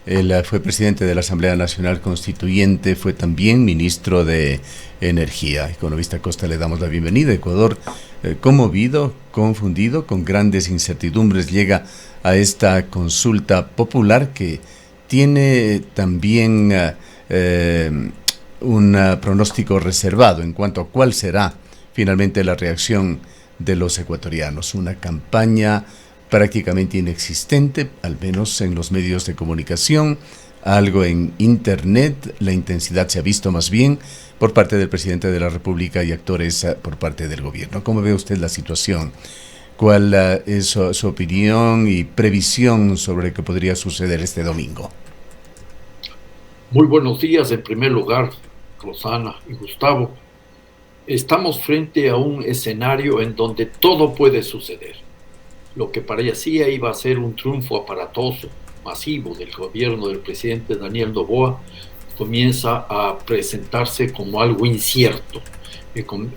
Él fue presidente de la Asamblea Nacional Constituyente, fue también ministro de Energía. Economista Costa, le damos la bienvenida. Ecuador, conmovido, confundido, con grandes incertidumbres, llega a esta consulta popular que tiene también un pronóstico reservado en cuanto a cuál será finalmente la reacción de los ecuatorianos. Una campaña prácticamente inexistente, al menos en los medios de comunicación, algo en internet. La intensidad se ha visto más bien por parte del presidente de la República y actores por parte del gobierno. ¿Cómo ve usted la situación? ¿Cuál es su opinión y previsión sobre lo que podría suceder este domingo? Muy buenos días, en primer lugar, Rosana y Gustavo. Estamos frente a un escenario en donde todo puede suceder. Lo que parecía iba a ser un triunfo aparatoso, masivo del gobierno del presidente Daniel Noboa, comienza a presentarse como algo incierto.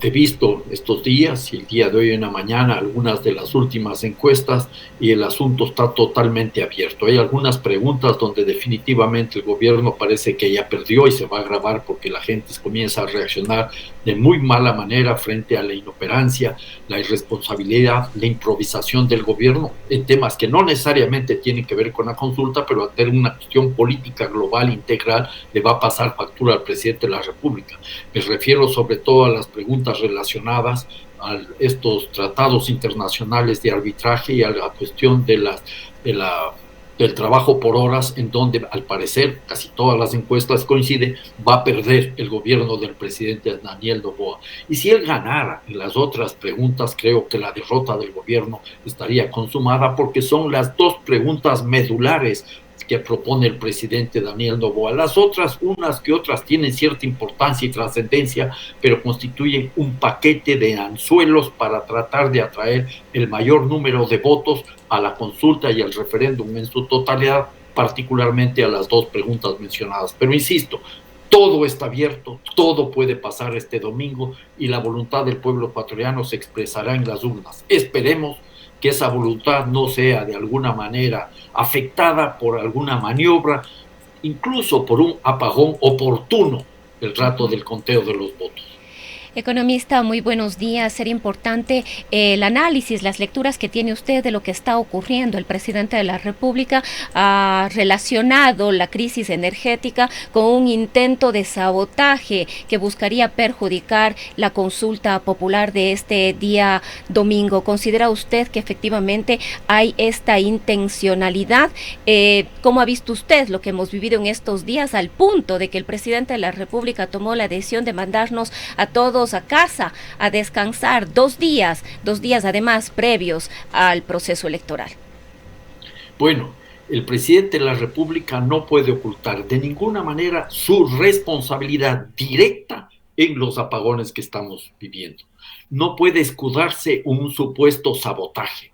He visto estos días y el día de hoy en la mañana algunas de las últimas encuestas y el asunto está totalmente abierto. Hay algunas preguntas donde definitivamente el gobierno parece que ya perdió y se va a agravar porque la gente comienza a reaccionar de muy mala manera frente a la inoperancia, la irresponsabilidad, la improvisación del gobierno en temas que no necesariamente tienen que ver con la consulta, pero al tener una cuestión política global, integral, le va a pasar factura al presidente de la República. Me refiero sobre todo a las preguntas relacionadas a estos tratados internacionales de arbitraje y a la cuestión del trabajo por horas, en donde al parecer casi todas las encuestas coinciden, va a perder el gobierno del presidente Daniel Noboa. Y si él ganara en las otras preguntas, creo que la derrota del gobierno estaría consumada, porque son las dos preguntas medulares que propone el presidente Daniel Noboa. Las otras, unas que otras, tienen cierta importancia y trascendencia, pero constituyen un paquete de anzuelos para tratar de atraer el mayor número de votos a la consulta y al referéndum en su totalidad, particularmente a las dos preguntas mencionadas. Pero insisto, todo está abierto, todo puede pasar este domingo y la voluntad del pueblo ecuatoriano se expresará en las urnas. Esperemos que esa voluntad no sea de alguna manera afectada por alguna maniobra, incluso por un apagón oportuno del rato del conteo de los votos. Economista, muy buenos días. Sería importante el análisis, las lecturas que tiene usted de lo que está ocurriendo. El presidente de la República ha relacionado la crisis energética con un intento de sabotaje que buscaría perjudicar la consulta popular de este día domingo. ¿Considera usted que efectivamente hay esta intencionalidad? ¿Cómo ha visto usted lo que hemos vivido en estos días, al punto de que el presidente de la República tomó la decisión de mandarnos a todos a casa a descansar 2 días además previos al proceso electoral? Bueno, el presidente de la República no puede ocultar de ninguna manera su responsabilidad directa en los apagones que estamos viviendo. No puede escudarse un supuesto sabotaje,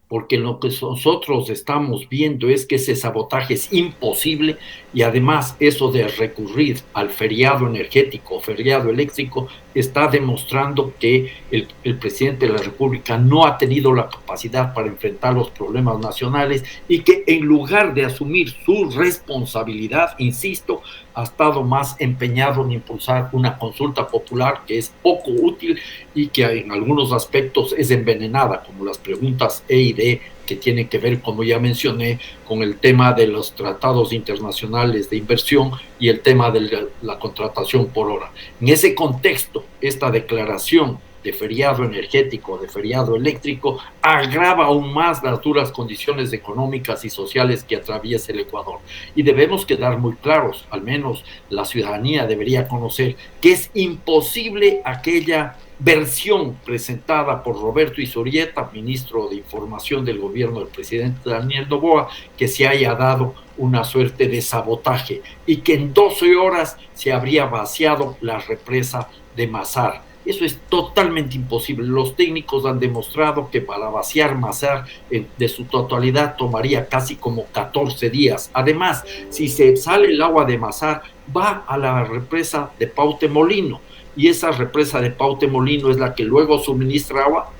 porque lo que nosotros estamos viendo es que ese sabotaje es imposible, y además eso de recurrir al feriado energético, feriado eléctrico, está demostrando que el presidente de la República no ha tenido la capacidad para enfrentar los problemas nacionales y que en lugar de asumir su responsabilidad, insisto, ha estado más empeñado en impulsar una consulta popular que es poco útil y que en algunos aspectos es envenenada, como las preguntas E y D, que tienen que ver, como ya mencioné, con el tema de los tratados internacionales de inversión y el tema de la contratación por hora. En ese contexto, esta declaración de feriado energético, de feriado eléctrico, agrava aún más las duras condiciones económicas y sociales que atraviesa el Ecuador. Y debemos quedar muy claros, al menos la ciudadanía debería conocer, que es imposible aquella versión presentada por Roberto Izurieta, ministro de Información del gobierno del presidente Daniel Noboa, que se haya dado una suerte de sabotaje y que en 12 horas se habría vaciado la represa de Mazar. Eso es totalmente imposible. Los técnicos han demostrado que para vaciar Mazar de su totalidad tomaría casi como 14 días. Además, si se sale el agua de Mazar, va a la represa de Pautemolino, y esa represa de Pautemolino es la que luego suministra agua,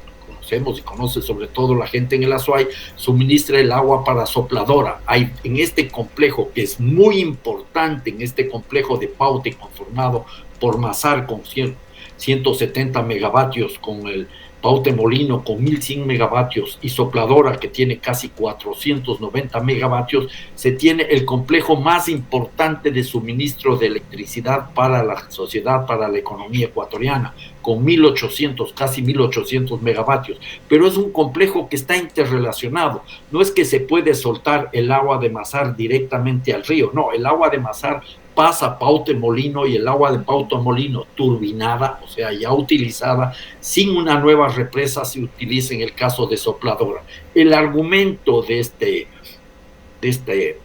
conocemos y conoce sobre todo la gente en el Azuay, suministra el agua para Sopladora. Hay en este complejo, que es muy importante, en este complejo de Paute conformado por Mazar con 170 megavatios, con el Paute Molino con 1100 megavatios y Sopladora, que tiene casi 490 megavatios, se tiene el complejo más importante de suministro de electricidad para la sociedad, para la economía ecuatoriana, con 1800, casi 1800 megavatios. Pero es un complejo que está interrelacionado. No es que se puede soltar el agua de Mazar directamente al río, no, el agua de Mazar pasa a Paute Molino y el agua de Paute Molino turbinada, o sea, ya utilizada, sin una nueva represa, se utiliza en el caso de Sopladora. El argumento de este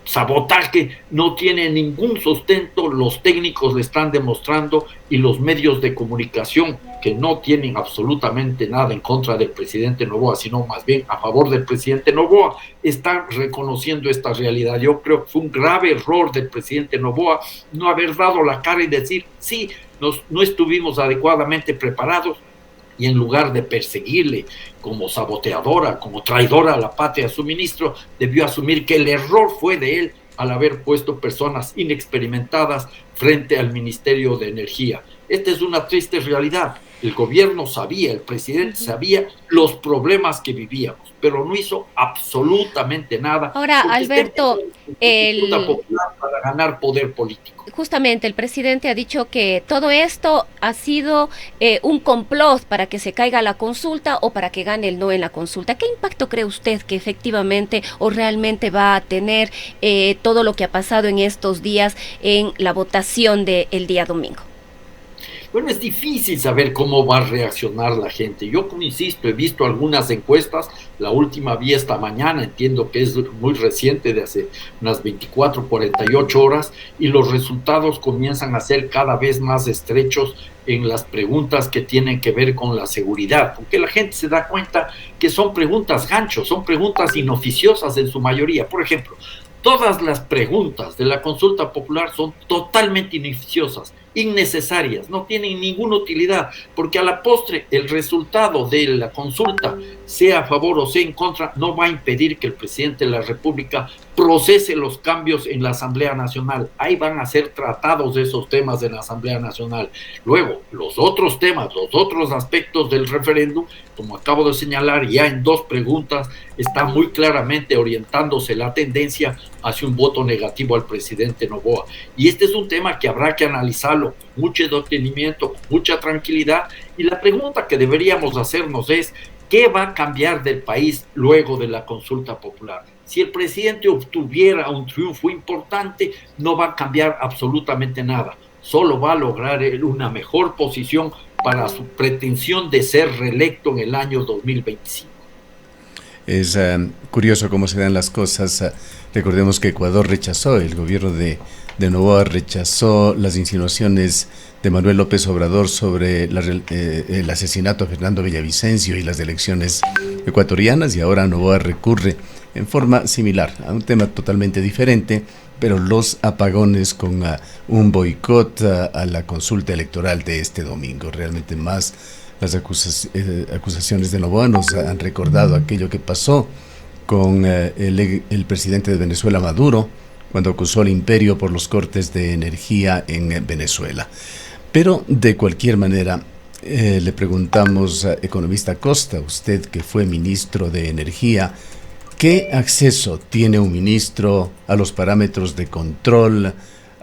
sabotaje no tiene ningún sustento, los técnicos le están demostrando y los medios de comunicación, que no tienen absolutamente nada en contra del presidente Noboa, sino más bien a favor del presidente Noboa, están reconociendo esta realidad. Yo creo que fue un grave error del presidente Noboa no haber dado la cara y decir, sí, no estuvimos adecuadamente preparados, y en lugar de perseguirle como saboteadora, como traidora a la patria a su ministro, debió asumir que el error fue de él al haber puesto personas inexperimentadas frente al Ministerio de Energía. Esta es una triste realidad. El gobierno sabía, el presidente sabía los problemas que vivíamos, pero no hizo absolutamente nada. Ahora, Alberto, para ganar poder político. Justamente el presidente ha dicho que todo esto ha sido un complot para que se caiga la consulta o para que gane el no en la consulta. ¿Qué impacto cree usted que efectivamente o realmente va a tener todo lo que ha pasado en estos días en la votación del día domingo? Bueno, es difícil saber cómo va a reaccionar la gente. Yo, como insisto, he visto algunas encuestas, la última vi esta mañana, entiendo que es muy reciente, de hace unas 24, 48 horas, y los resultados comienzan a ser cada vez más estrechos en las preguntas que tienen que ver con la seguridad, porque la gente se da cuenta que son preguntas ganchos, son preguntas inoficiosas en su mayoría. Por ejemplo, todas las preguntas de la consulta popular son totalmente inoficiosas, innecesarias, no tienen ninguna utilidad, porque a la postre el resultado de la consulta, sea a favor o sea en contra, no va a impedir que el presidente de la República procese los cambios en la Asamblea Nacional. Ahí van a ser tratados esos temas de la Asamblea Nacional. Luego, los otros temas, los otros aspectos del referéndum, como acabo de señalar ya en 2 preguntas, está muy claramente orientándose la tendencia hacia un voto negativo al presidente Noboa. Y este es un tema que habrá que analizarlo con mucho detenimiento, con mucha tranquilidad, y la pregunta que deberíamos hacernos es, ¿qué va a cambiar del país luego de la consulta popular? Si el presidente obtuviera un triunfo importante, no va a cambiar absolutamente nada, solo va a lograr una mejor posición para su pretensión de ser reelecto en el año 2025. Es curioso cómo se dan las cosas. Recordemos que Ecuador rechazó, el gobierno de Noboa rechazó las insinuaciones de Manuel López Obrador sobre el asesinato de Fernando Villavicencio y las elecciones ecuatorianas, y ahora Noboa recurre en forma similar a un tema totalmente diferente, pero los apagones con un boicot a la consulta electoral de este domingo. Realmente más las acusaciones de Noboa nos han recordado aquello que pasó con el presidente de Venezuela, Maduro, cuando acusó al imperio por los cortes de energía en Venezuela. Pero de cualquier manera, le preguntamos a economista Costa, usted que fue ministro de Energía, ¿qué acceso tiene un ministro a los parámetros de control,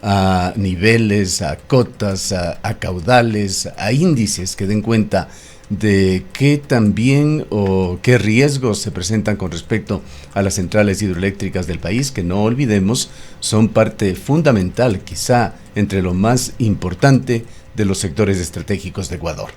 a niveles, a cotas, a caudales, a índices que den cuenta de qué también o qué riesgos se presentan con respecto a las centrales hidroeléctricas del país, que no olvidemos son parte fundamental, quizá entre lo más importante de los sectores estratégicos de Ecuador?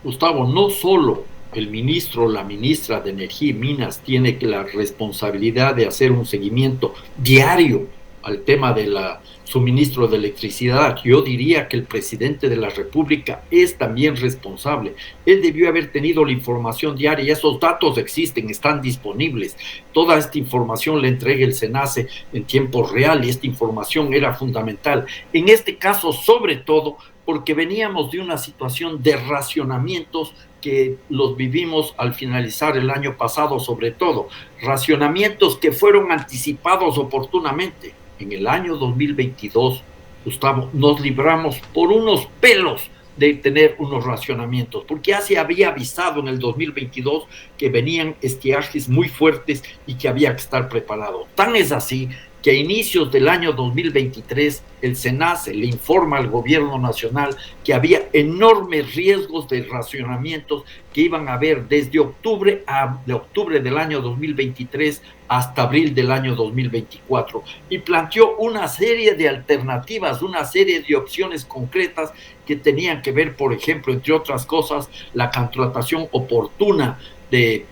Gustavo, no solo el ministro o la ministra de Energía y Minas tiene la responsabilidad de hacer un seguimiento diario al tema del suministro de electricidad. Yo diría que el presidente de la República es también responsable. Él debió haber tenido la información diaria, y esos datos existen, están disponibles. Toda esta información la entrega el SENACE en tiempo real, y esta información era fundamental. En este caso, sobre todo, porque veníamos de una situación de racionamientos que los vivimos al finalizar el año pasado, sobre todo, racionamientos que fueron anticipados oportunamente. En el año 2022, Gustavo, nos libramos por unos pelos de tener unos racionamientos, porque ya se había avisado en el 2022 que venían estiajes muy fuertes y que había que estar preparado. Tan es así que a inicios del año 2023 el SENACE le informa al gobierno nacional que había enormes riesgos de racionamientos que iban a haber desde octubre del año 2023 hasta abril del año 2024, y planteó una serie de alternativas, una serie de opciones concretas que tenían que ver, por ejemplo, entre otras cosas, la contratación oportuna de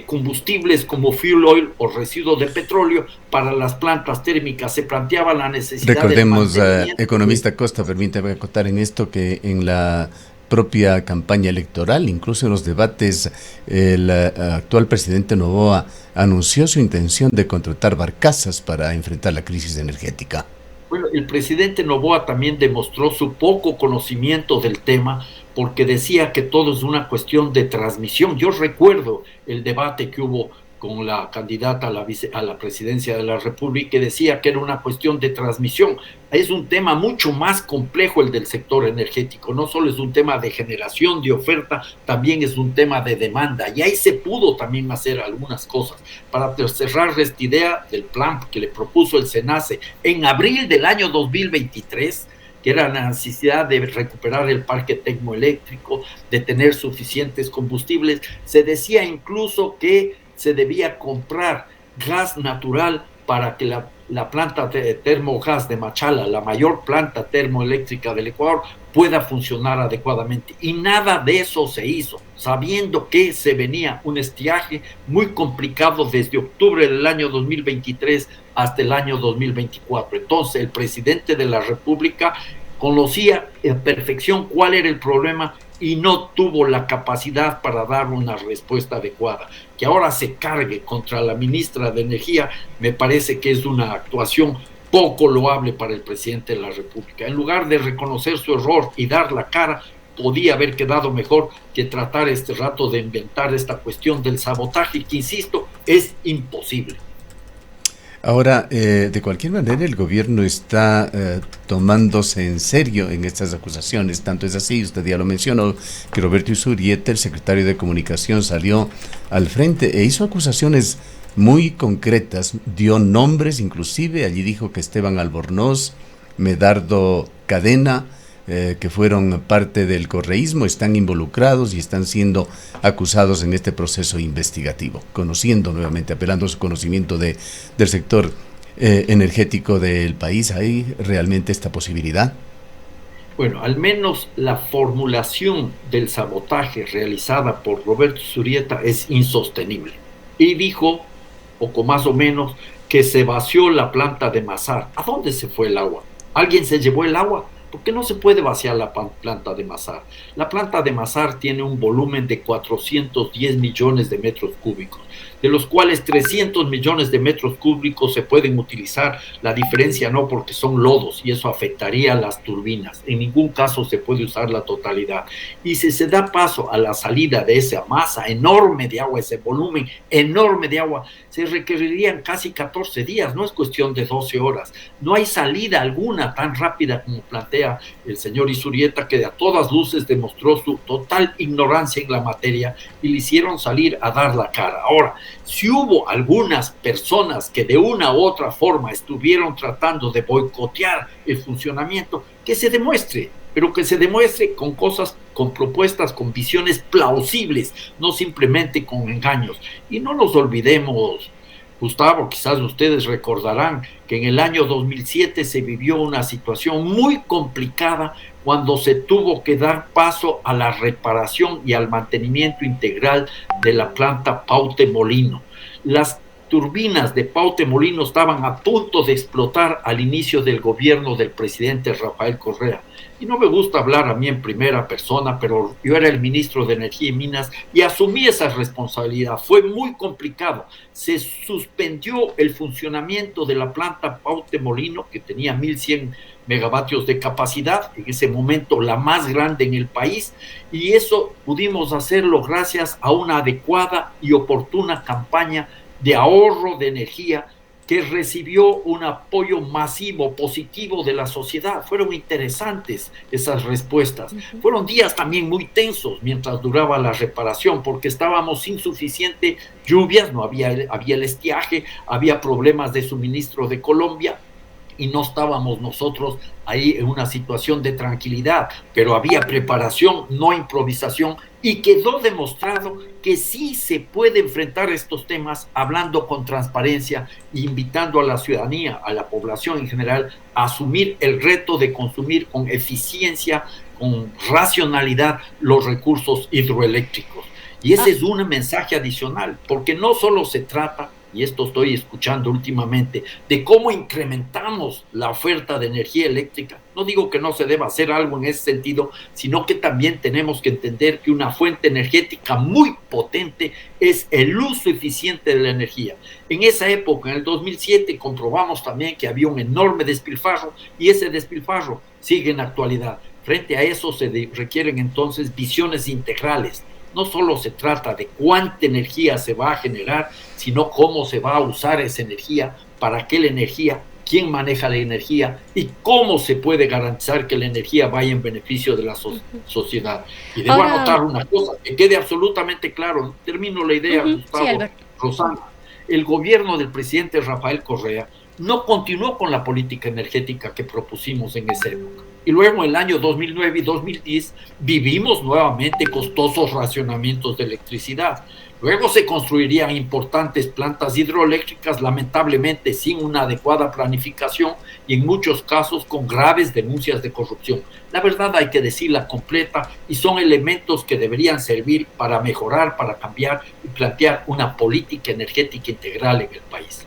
combustibles como fuel oil o residuos de petróleo para las plantas térmicas. Se planteaba la necesidad. Recordemos, economista Costa, permítame acotar en esto que en la propia campaña electoral, incluso en los debates, el actual presidente Noboa anunció su intención de contratar barcazas para enfrentar la crisis energética. Bueno, el presidente Noboa también demostró su poco conocimiento del tema, porque decía que todo es una cuestión de transmisión. Yo recuerdo el debate que hubo con la candidata a la presidencia de la República, que decía que era una cuestión de transmisión. Es un tema mucho más complejo el del sector energético, no solo es un tema de generación de oferta, también es un tema de demanda, y ahí se pudo también hacer algunas cosas. Para cerrar esta idea del plan que le propuso el SENACE en abril del año 2023, que era la necesidad de recuperar el parque termoeléctrico, de tener suficientes combustibles, se decía incluso que se debía comprar gas natural para que la planta de termogas de Machala, la mayor planta termoeléctrica del Ecuador, pueda funcionar adecuadamente. Y nada de eso se hizo, sabiendo que se venía un estiaje muy complicado desde octubre del año 2023 hasta el año 2024. Entonces, el presidente de la República conocía a perfección cuál era el problema y no tuvo la capacidad para dar una respuesta adecuada. Que ahora se cargue contra la ministra de Energía me parece que es una actuación poco loable para el presidente de la República. En lugar de reconocer su error y dar la cara, podía haber quedado mejor que tratar este rato de inventar esta cuestión del sabotaje, que, insisto, es imposible. Ahora, de cualquier manera, el gobierno está tomándose en serio en estas acusaciones. Tanto es así, usted ya lo mencionó, que Roberto Izurieta, el secretario de Comunicación, salió al frente e hizo acusaciones muy concretas, dio nombres inclusive, allí dijo que Esteban Albornoz, Medardo Cadena, que fueron parte del correísmo, están involucrados y están siendo acusados en este proceso investigativo, conociendo nuevamente, apelando a su conocimiento del sector energético del país. ¿Hay realmente esta posibilidad? Bueno, al menos la formulación del sabotaje realizada por Roberto Izurieta es insostenible. Y dijo, poco más o menos, que se vació la planta de Mazar. ¿A dónde se fue el agua? ¿Alguien se llevó el agua? Porque no se puede vaciar la planta de Mazar. La planta de Mazar tiene un volumen de 410 millones de metros cúbicos, de los cuales 300 millones de metros cúbicos se pueden utilizar. La diferencia no, porque son lodos y eso afectaría a las turbinas. En ningún caso se puede usar la totalidad. Y si se da paso a la salida de esa masa enorme de agua, ese volumen enorme de agua, se requerirían casi 14 días, no es cuestión de 12 horas. No hay salida alguna tan rápida como plantea el señor Izurieta, que a todas luces demostró su total ignorancia en la materia y le hicieron salir a dar la cara. Ahora, si hubo algunas personas que de una u otra forma estuvieron tratando de boicotear el funcionamiento, que se demuestre, pero que se demuestre con cosas, con propuestas, con visiones plausibles, no simplemente con engaños. Y no nos olvidemos, Gustavo, quizás ustedes recordarán que en el año 2007 se vivió una situación muy complicada cuando se tuvo que dar paso a la reparación y al mantenimiento integral de la planta Paute Molino. Las turbinas de Paute Molino estaban a punto de explotar al inicio del gobierno del presidente Rafael Correa. Y no me gusta hablar a mí en primera persona, pero yo era el ministro de Energía y Minas y asumí esa responsabilidad. Fue muy complicado. Se suspendió el funcionamiento de la planta Paute Molino, que tenía 1.100 megavatios de capacidad, en ese momento la más grande en el país, y eso pudimos hacerlo gracias a una adecuada y oportuna campaña de ahorro de energía que recibió un apoyo masivo, positivo de la sociedad. Fueron interesantes esas respuestas. Fueron días también muy tensos mientras duraba la reparación, porque estábamos sin suficiente lluvias, no había el estiaje, había problemas de suministro de Colombia, y no estábamos nosotros ahí en una situación de tranquilidad, pero había preparación, no improvisación, y quedó demostrado que sí se puede enfrentar estos temas hablando con transparencia, invitando a la ciudadanía, a la población en general, a asumir el reto de consumir con eficiencia, con racionalidad los recursos hidroeléctricos. Y ese es un mensaje adicional, porque no solo se trata, y esto estoy escuchando últimamente, de cómo incrementamos la oferta de energía eléctrica. No digo que no se deba hacer algo en ese sentido, sino que también tenemos que entender que una fuente energética muy potente es el uso eficiente de la energía. En esa época, en el 2007, comprobamos también que había un enorme despilfarro, y ese despilfarro sigue en la actualidad. Frente a eso se requieren entonces visiones integrales. No solo se trata de cuánta energía se va a generar, sino cómo se va a usar esa energía, para qué la energía, quién maneja la energía y cómo se puede garantizar que la energía vaya en beneficio de la sociedad. Y debo anotar una cosa, que quede absolutamente claro, termino la idea, Gustavo, sí, Rosana. El gobierno del presidente Rafael Correa no continuó con la política energética que propusimos en esa época. Y luego en el año 2009 y 2010 vivimos nuevamente costosos racionamientos de electricidad. Luego se construirían importantes plantas hidroeléctricas, lamentablemente sin una adecuada planificación y en muchos casos con graves denuncias de corrupción. La verdad hay que decirla completa, y son elementos que deberían servir para mejorar, para cambiar y plantear una política energética integral en el país.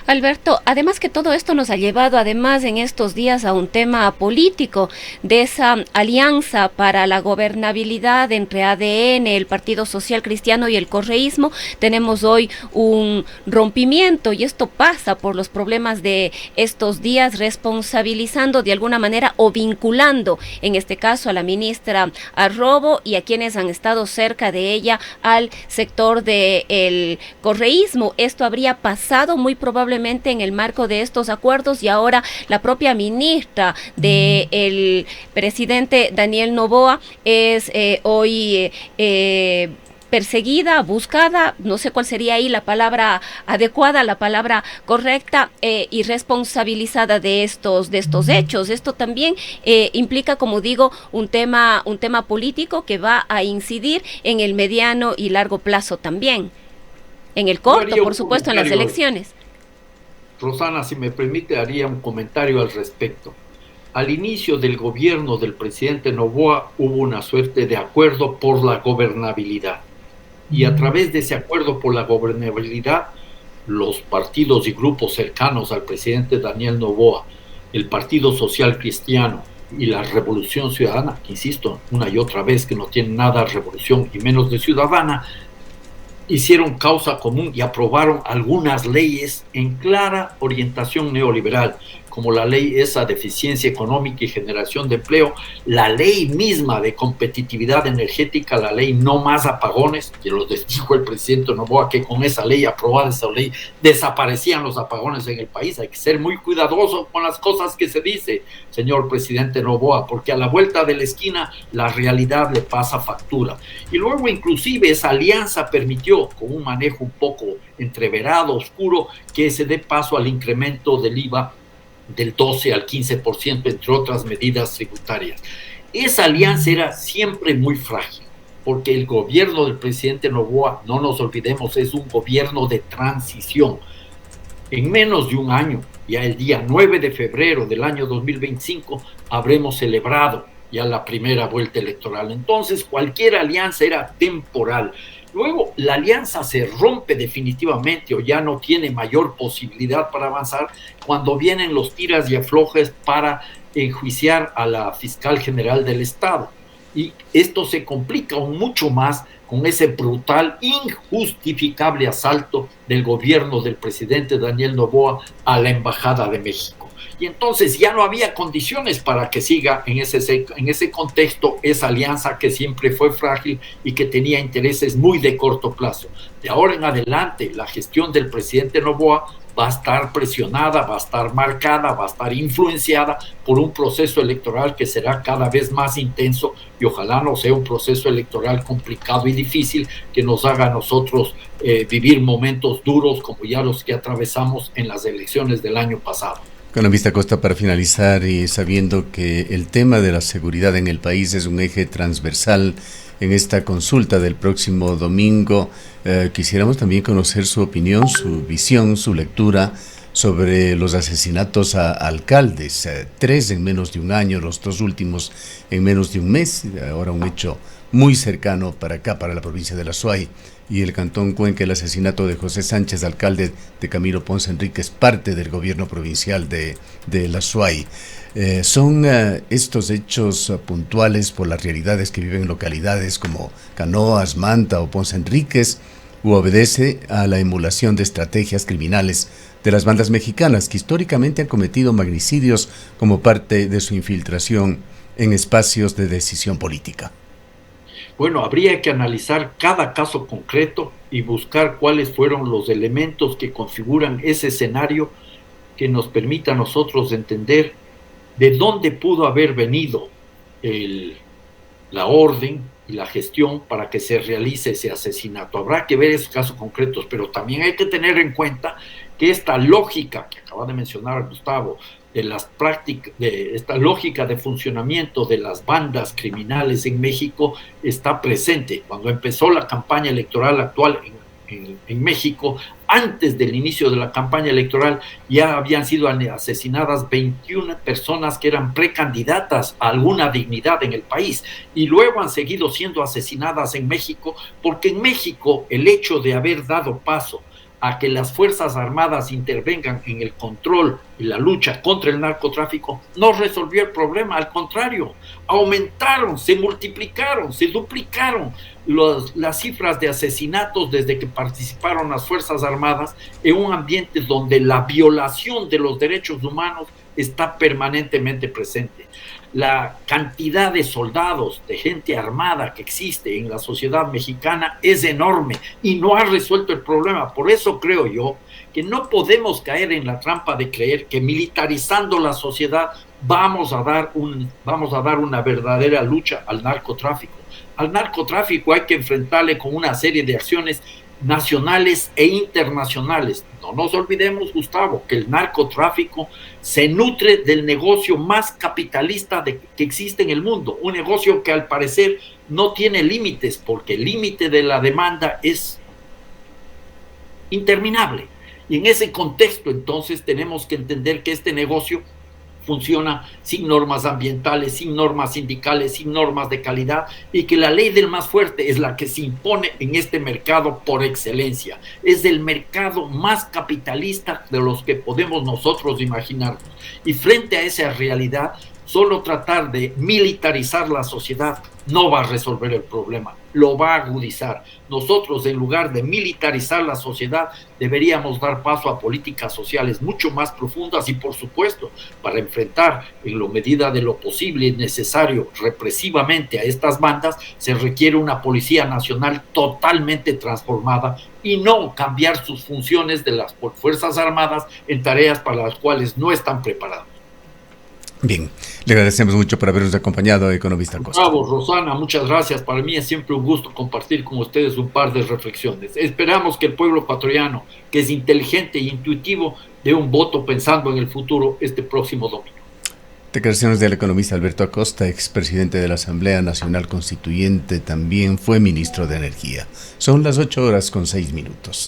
Alberto, además que todo esto nos ha llevado además en estos días a un tema político de esa alianza para la gobernabilidad entre ADN, el Partido Social Cristiano y el correísmo. Tenemos hoy un rompimiento y esto pasa por los problemas de estos días, responsabilizando de alguna manera o vinculando en este caso a la ministra Arrobo y a quienes han estado cerca de ella al sector del correísmo. Esto habría pasado muy probablemente en el marco de estos acuerdos, y ahora la propia ministra del presidente Daniel Noboa es hoy perseguida, buscada, no sé cuál sería ahí la palabra adecuada, la palabra correcta, y responsabilizada de estos hechos. Esto también implica, como digo, un tema político que va a incidir en el mediano y largo plazo también. En el corto, por supuesto, en las elecciones. Rosana, si me permite, haría un comentario al respecto. Al inicio del gobierno del presidente Noboa hubo una suerte de acuerdo por la gobernabilidad. Y a través de ese acuerdo por la gobernabilidad, los partidos y grupos cercanos al presidente Daniel Noboa, el Partido Social Cristiano y la Revolución Ciudadana, que insisto una y otra vez que no tienen nada de revolución y menos de ciudadana, hicieron causa común y aprobaron algunas leyes en clara orientación neoliberal, como la ley esa de eficiencia económica y generación de empleo, la ley misma de competitividad energética, la ley No Más Apagones, que lo dijo el presidente Noboa, que con esa ley, aprobada esa ley, desaparecían los apagones en el país. Hay que ser muy cuidadoso con las cosas que se dice, señor presidente Noboa, porque a la vuelta de la esquina la realidad le pasa factura. Y luego inclusive esa alianza permitió, con un manejo un poco entreverado, oscuro, que se dé paso al incremento del IVA del 12 al 15%, entre otras medidas tributarias. Esa alianza era siempre muy frágil, porque el gobierno del presidente Noboa, no nos olvidemos, es un gobierno de transición. En menos de un año, ya el día 9 de febrero del año 2025, habremos celebrado ya la primera vuelta electoral. Entonces, cualquier alianza era temporal. Luego la alianza se rompe definitivamente o ya no tiene mayor posibilidad para avanzar cuando vienen los tiras y aflojes para enjuiciar a la fiscal general del Estado. Y esto se complica aún mucho más con ese brutal, injustificable asalto del gobierno del presidente Daniel Noboa a la Embajada de México. Y entonces ya no había condiciones para que siga en ese contexto esa alianza que siempre fue frágil y que tenía intereses muy de corto plazo. De ahora en adelante, la gestión del presidente Noboa va a estar presionada, va a estar marcada, va a estar influenciada por un proceso electoral que será cada vez más intenso y ojalá no sea un proceso electoral complicado y difícil que nos haga a nosotros vivir momentos duros como ya los que atravesamos en las elecciones del año pasado. Economista Costa, para finalizar y sabiendo que el tema de la seguridad en el país es un eje transversal en esta consulta del próximo domingo, quisiéramos también conocer su opinión, su visión, su lectura sobre los asesinatos a alcaldes, 3 en menos de un año, los 2 últimos en menos de un mes, ahora un hecho muy cercano para acá, para la provincia de La Suay y el Cantón Cuenca, el asesinato de José Sánchez, alcalde de Camilo Ponce Enríquez, parte del gobierno provincial de La Suay. ¿Son estos hechos puntuales por las realidades que viven localidades como Canoas, Manta o Ponce Enríquez, u obedece a la emulación de estrategias criminales de las bandas mexicanas que históricamente han cometido magnicidios como parte de su infiltración en espacios de decisión política? Bueno, habría que analizar cada caso concreto y buscar cuáles fueron los elementos que configuran ese escenario que nos permita a nosotros entender de dónde pudo haber venido la orden y la gestión para que se realice ese asesinato. Habrá que ver esos casos concretos, pero también hay que tener en cuenta que esta lógica que acaba de mencionar Gustavo, de las prácticas, de esta lógica de funcionamiento de las bandas criminales en México está presente. Cuando empezó la campaña electoral actual en México, antes del inicio de la campaña electoral, ya habían sido asesinadas 21 personas que eran precandidatas a alguna dignidad en el país, y luego han seguido siendo asesinadas en México, porque en México el hecho de haber dado paso a que las Fuerzas Armadas intervengan en el control y la lucha contra el narcotráfico no resolvió el problema, al contrario, aumentaron, se multiplicaron, se duplicaron las cifras de asesinatos desde que participaron las Fuerzas Armadas en un ambiente donde la violación de los derechos humanos está permanentemente presente. La cantidad de soldados, de gente armada que existe en la sociedad mexicana es enorme y no ha resuelto el problema. Por eso creo yo que no podemos caer en la trampa de creer que militarizando la sociedad vamos a dar una verdadera lucha al narcotráfico. Al narcotráfico hay que enfrentarle con una serie de acciones nacionales e internacionales. No nos olvidemos, Gustavo, que el narcotráfico se nutre del negocio más capitalista que existe en el mundo, un negocio que al parecer no tiene límites, porque el límite de la demanda es interminable. Y en ese contexto, entonces, tenemos que entender que este negocio funciona sin normas ambientales, sin normas sindicales, sin normas de calidad, y que la ley del más fuerte es la que se impone en este mercado por excelencia. Es el mercado más capitalista de los que podemos nosotros imaginarnos. Y frente a esa realidad, solo tratar de militarizar la sociedad no va a resolver el problema, lo va a agudizar. Nosotros, en lugar de militarizar la sociedad, deberíamos dar paso a políticas sociales mucho más profundas y, por supuesto, para enfrentar en la medida de lo posible y necesario represivamente a estas bandas, se requiere una Policía Nacional totalmente transformada y no cambiar sus funciones de las Fuerzas Armadas en tareas para las cuales no están preparados. Bien, le agradecemos mucho por habernos acompañado, economista Costa. Bravo, Rosana, muchas gracias. Para mí es siempre un gusto compartir con ustedes un par de reflexiones. Esperamos que el pueblo ecuatoriano, que es inteligente e intuitivo, dé un voto pensando en el futuro este próximo domingo. Declaraciones del economista Alberto Acosta, expresidente de la Asamblea Nacional Constituyente, también fue ministro de Energía. Son las 8:06.